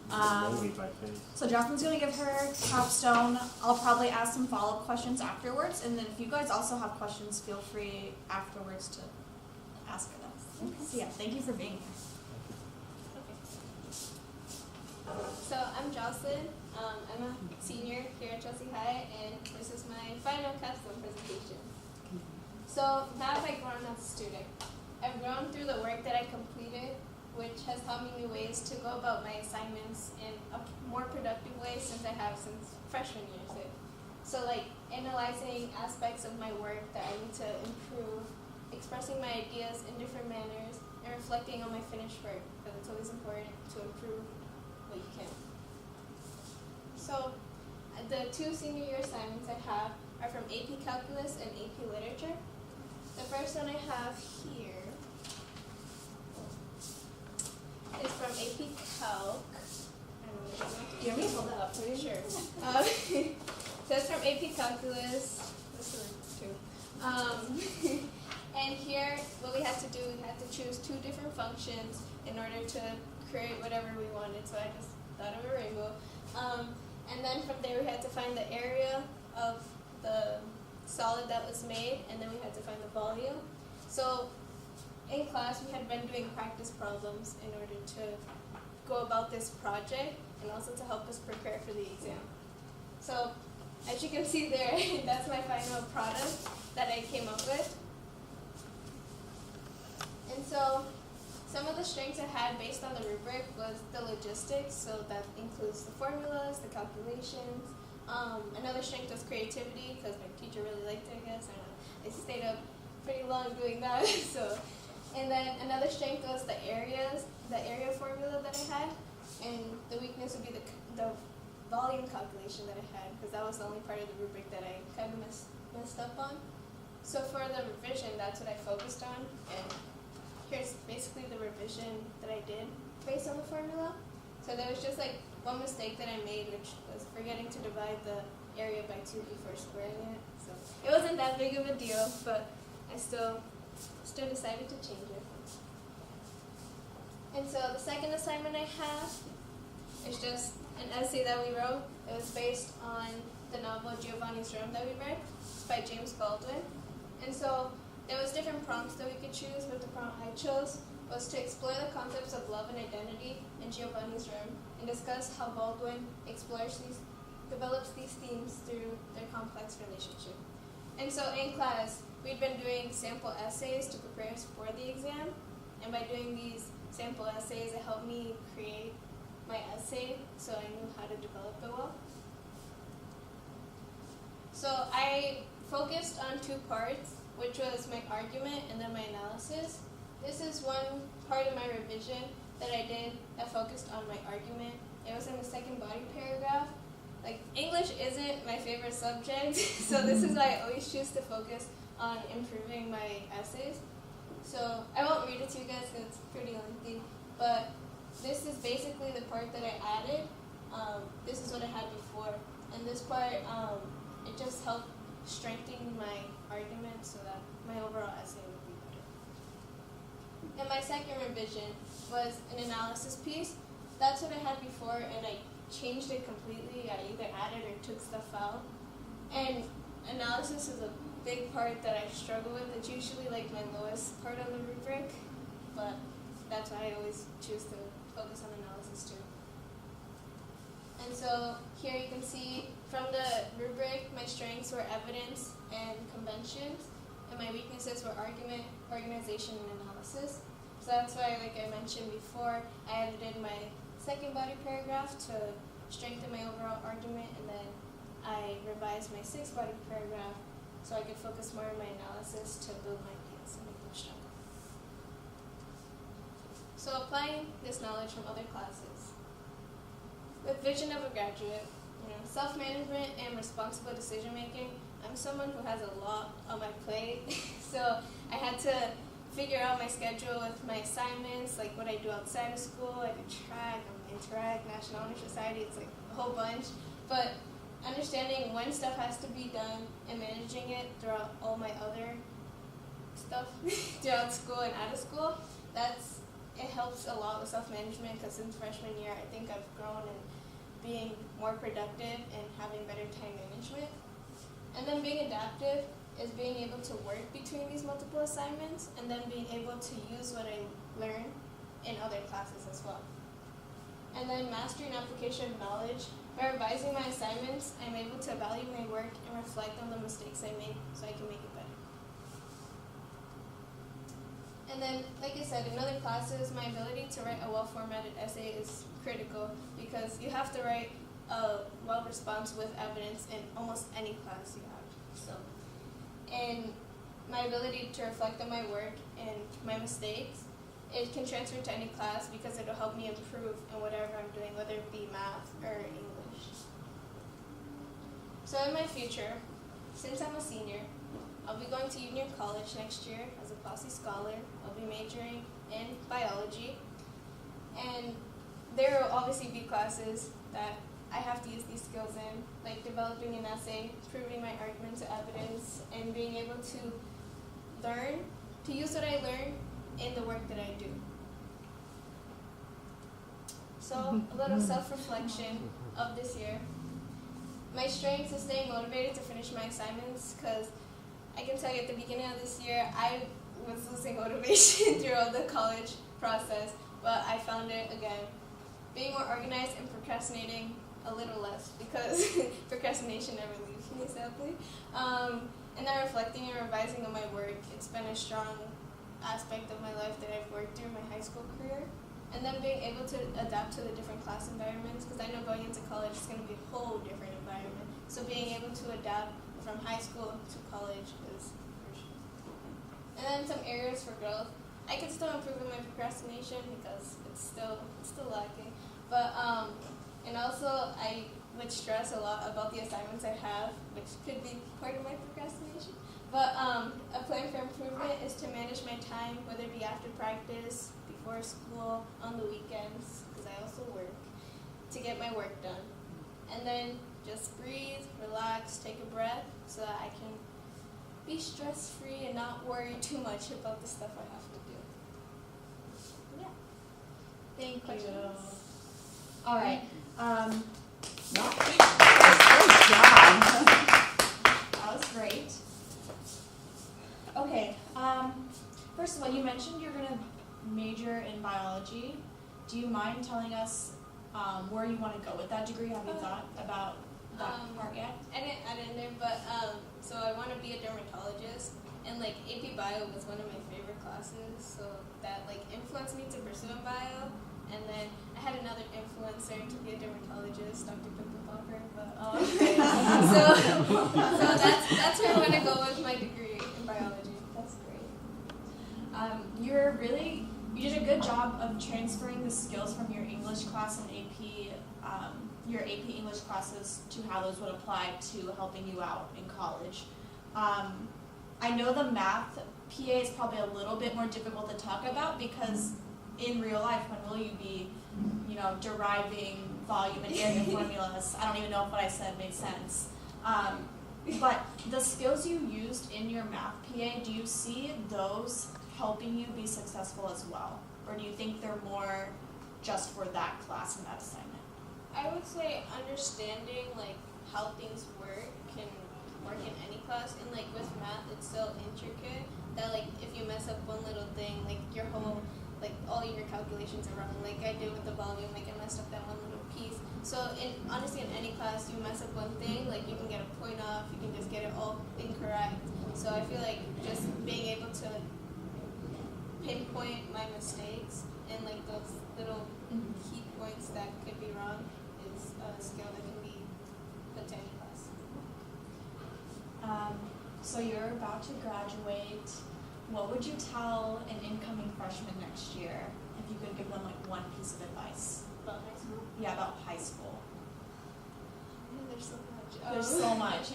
So Jocelyn's going to give her Capstone. I'll probably ask some follow-up questions afterwards, and then if you guys also have questions, feel free afterwards to ask them. Okay. So yeah, thank you for being here. So I'm Jocelyn. I'm a senior here at Chelsea High, and this is my final capstone presentation. So how have I grown as a student? I've grown through the work that I completed, which has taught me new ways to go about my assignments in a more productive way since freshman year. So like analyzing aspects of my work that I need to improve, expressing my ideas in different manners, and reflecting on my finished work, because it's always important to improve what you can. So the two senior year assignments I have are from AP Calculus and AP Literature. The first one I have here is from AP Calc. You want me to hold that up for you? Sure. So it's from AP Calculus. This is two. And here, what we had to do, we had to choose two different functions in order to create whatever we wanted. So I just thought of a rainbow. And then from there, we had to find the area of the solid that was made, and then we had to find the volume. So in class, we had been doing practice problems in order to go about this project and also to help us prepare for the exam. So as you can see there, that's my final product that I came up with. And so some of the strengths I had based on the rubric was the logistics, so that includes the formulas, the calculations. Another strength was creativity, because my teacher really liked it, I guess. I stayed up pretty long doing that. And then another strength was the area formula that I had, and the weakness would be the volume calculation that I had, because that was the only part of the rubric that I kind of messed up on. So for the revision, that's what I focused on, and here's basically the revision that I did based on the formula. So there was just like one mistake that I made, which was forgetting to divide the area by 2 before squaring it. So it wasn't that big of a deal, but I still decided to change it. And so the second assignment I have is just an essay that we wrote. It was based on the novel Giovanni's Room that we read by James Baldwin. And so there was different prompts that we could choose, but the prompt I chose was to explore the concepts of love and identity in Giovanni's Room and discuss how Baldwin develops these themes through their complex relationship. And so in class, we'd been doing sample essays to prepare us for the exam, and by doing these sample essays, it helped me create my essay so I knew how to develop it well. So I focused on 2 parts, which was my argument and then my analysis. This is one part of my revision that I did that focused on my argument. It was in the second body paragraph. Like, English isn't my favorite subject, so this is why I always choose to focus on improving my essays. So I won't read it to you guys because it's pretty lengthy, but this is basically the part that I added. This is what I had before, and this part, it just helped strengthen my argument so that my overall essay would be better. And my second revision was an analysis piece. That's what I had before, and I changed it completely. I either added or took stuff out. And analysis is a big part that I struggle with. It's usually like my lowest part on the rubric, but that's why I always choose to focus on analysis too. And so here you can see from the rubric, my strengths were evidence and conventions, and my weaknesses were argument, organization, and analysis. So that's why, like I mentioned before, I edited my second body paragraph to strengthen my overall argument, and then I revised my 6th body paragraph so I could focus more on my analysis to build my ideas and make them stronger. So applying this knowledge from other classes. With vision of a graduate, self-management and responsible decision-making, I'm someone who has a lot on my plate, so I had to figure out my schedule with my assignments, like what I do outside of school. I do track, I'm in track, National Honor Society, it's like a whole bunch. But understanding when stuff has to be done and managing it throughout all my other stuff throughout school and out of school, that's it helps a lot with self-management because since freshman year, I think I've grown in being more productive and having better time management. And then being adaptive is being able to work between these multiple assignments and then being able to use what I learn in other classes as well. And then mastery and application of knowledge. By revising my assignments, I'm able to evaluate my work and reflect on the mistakes I made so I can make it better. And then, like I said, in other classes, my ability to write a well-formatted essay is critical because you have to write a well response with evidence in almost any class you have. So, and my ability to reflect on my work and my mistakes, it can transfer to any class because it'll help me improve in whatever I'm doing, whether it be math or English. So in my future, since I'm a senior, I'll be going to Union College next year as a Posse Scholar. I'll be majoring in biology. And there will obviously be classes that I have to use these skills in, like developing an essay, proving my argument to evidence, and being able to learn, to use what I learn in the work that I do. So, a little self-reflection of this year. My strength is staying motivated to finish my assignments because I can tell you at the beginning of this year, I was losing motivation throughout the college process, but I found it again. Being more organized and procrastinating a little less because procrastination never leaves me, sadly. And then reflecting and revising on my work, it's been a strong aspect of my life that I've worked through my high school career. And then being able to adapt to the different class environments, because I know going into college is going to be a whole different environment. So being able to adapt from high school to college is crucial. And then some areas for growth. I can still improve in my procrastination because it's still lacking. But and also I would stress a lot about the assignments I have, which could be part of my procrastination. But a plan for improvement is to manage my time, whether it be after practice, before school, on the weekends, because I also work, to get my work done. And then just breathe, relax, take a breath, so that I can be stress-free and not worry too much about the stuff I have to do. Yeah. Thank Questions? you. All right. Great job. That was great. Okay. First of all, you mentioned you're going to major in biology. Do you mind telling us where you want to go with that degree? Have you thought about that part yet? I didn't add it in there, but so I want to be a dermatologist, and like AP Bio was one of my favorite classes, so that like influenced me to pursue in bio. And then I had another influencer to be a dermatologist, Dr. Pimple Popper. But so that's where I want to go with my degree in biology. That's great. You did a good job of transferring the skills from your English class and your AP English classes to how those would apply to helping you out in college. I know the math PA is probably a little bit more difficult to talk about because in real life, when will you be, deriving volume and area formulas? I don't even know if what I said made sense. But the skills you used in your math PA, do you see those helping you be successful as well? Or do you think they're more just for that class and that assignment? I would say understanding like how things work can work in any class, and like with math, it's so intricate that like if you mess up one little thing, like your whole all your calculations are wrong. Like I did with the volume, like I messed up that one little piece. So honestly, in any class, you mess up one thing, like you can get a point off, you can just get it all incorrect. So I feel like just being able to pinpoint my mistakes and like those little key points that could be wrong is a skill that can be put to any class. So you're about to graduate. What would you tell an incoming freshman next year if you could give them like one piece of advice? About high school? Yeah, about high school. Yeah, there's so much. There's so much.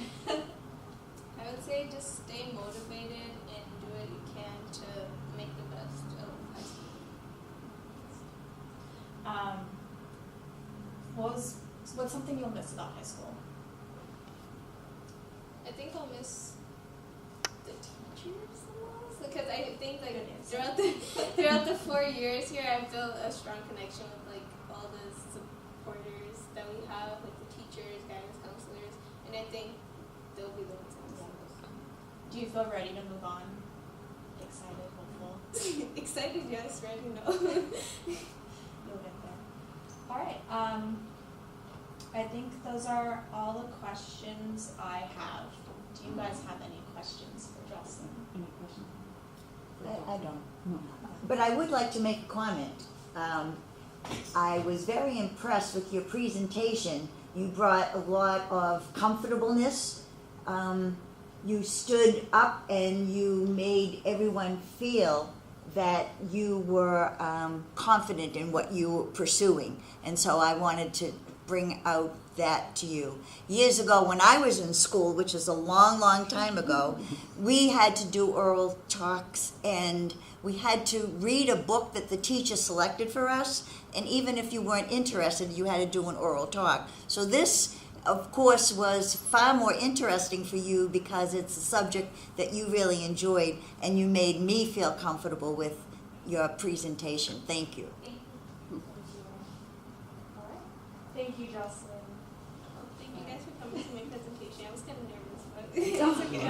I would say just stay motivated and do what you can to make the best of high school. What's something you'll miss about high school? I think I'll miss the teachers the most, because I think like throughout the 4 years here, I've built a strong connection with like all the supporters that we have, like the teachers, guidance counselors, and I think they'll be the ones. Do you feel ready to move on? Excited, hopeful? Excited, yes. Ready, no. You'll get there. All right. I think those are all the questions I have. Do you guys have any questions for Jocelyn? Any questions? I don't. But I would like to make a comment. I was very impressed with your presentation. You brought a lot of comfortableness. You stood up and you made everyone feel that you were confident in what you were pursuing. And so I wanted to bring out that to you. Years ago when I was in school, which is a long, long time ago, we had to do oral talks and we had to read a book that the teacher selected for us, and even if you weren't interested, you had to do an oral talk. So this, of course, was far more interesting for you because it's a subject that you really enjoyed, and you made me feel comfortable with your presentation. Thank you. All right. Thank you, Jocelyn. Thank you guys for coming to my presentation. I was kind of nervous, but it's okay.